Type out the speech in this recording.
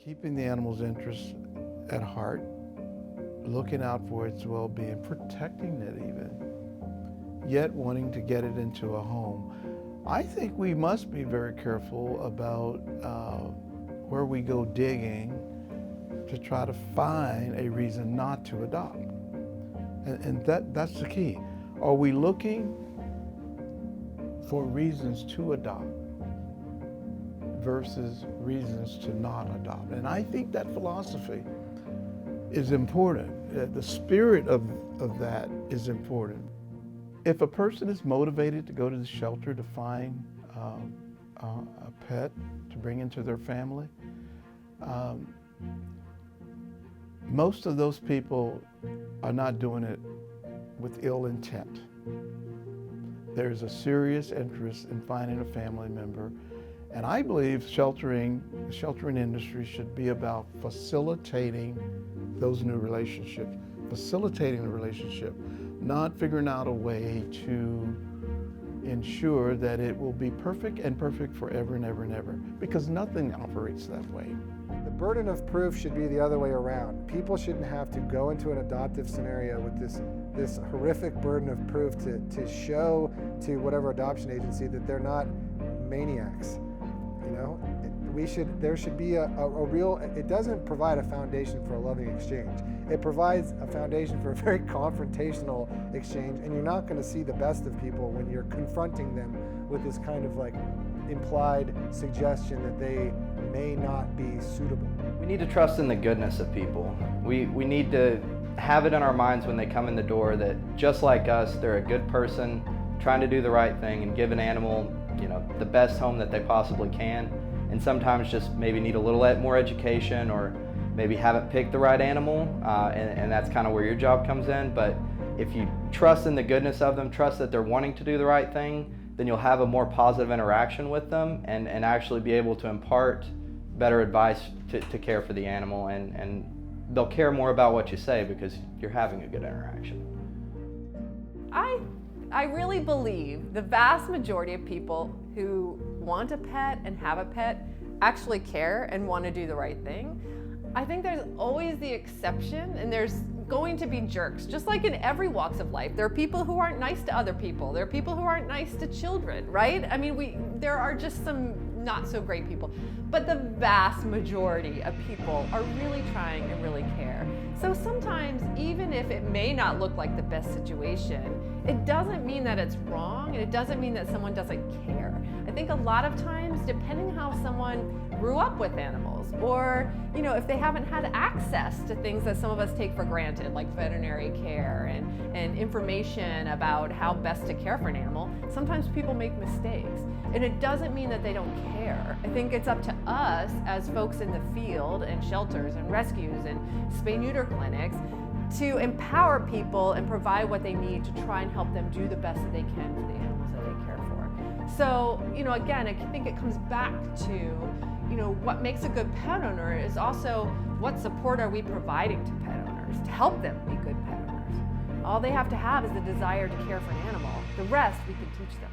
Keeping the animal's interests at heart, looking out for its well-being, protecting it even, yet wanting to get it into a home. I think we must be very careful about where we go digging to try to find a reason not to adopt. And that's the key. Are we looking for reasons to adopt versus reasons to not adopt? And I think that philosophy is important. The spirit of that is important. If a person is motivated to go to the shelter to find a pet to bring into their family, most of those people are not doing it with ill intent. There's a serious interest in finding a family member. And I believe the sheltering industry should be about facilitating those new relationships, facilitating the relationship, not figuring out a way to ensure that it will be perfect and perfect forever and ever and ever, because nothing operates that way. The burden of proof should be the other way around. People shouldn't have to go into an adoptive scenario with this horrific burden of proof to show to whatever adoption agency that they're not maniacs. You know, there should be a real, it doesn't provide a foundation for a loving exchange. It provides a foundation for a very confrontational exchange, and you're not going to see the best of people when you're confronting them with this kind of like implied suggestion that they may not be suitable. We need to trust in the goodness of people. We need to have it in our minds when they come in the door that just like us, they're a good person trying to do the right thing and give an animal, you know, the best home that they possibly can. And sometimes just maybe need a little more education, or maybe haven't picked the right animal, and that's kind of where your job comes in. But if you trust in the goodness of them, trust that they're wanting to do the right thing, then you'll have a more positive interaction with them and actually be able to impart better advice to care for the animal, and they'll care more about what you say because you're having a good interaction. I really believe the vast majority of people who want a pet and have a pet actually care and want to do the right thing. I think there's always the exception, and there's going to be jerks, just like in every walks of life. There are people who aren't nice to other people. There are people who aren't nice to children, right? I mean, there are just some not so great people. But the vast majority of people are really trying and really care. So sometimes, even if it may not look like the best situation, it doesn't mean that it's wrong, and it doesn't mean that someone doesn't care. I think a lot of times, depending how someone grew up with animals, or if they haven't had access to things that some of us take for granted, like veterinary care and information about how best to care for an animal, sometimes people make mistakes. And it doesn't mean that they don't care. I think it's up to us as folks in the field and shelters and rescues and spay-neuter clinics to empower people and provide what they need to try and help them do the best that they can for the animals that they care for. So, again, I think it comes back to, what makes a good pet owner is also what support are we providing to pet owners to help them be good pet owners. All they have to have is the desire to care for an animal. The rest we can teach them.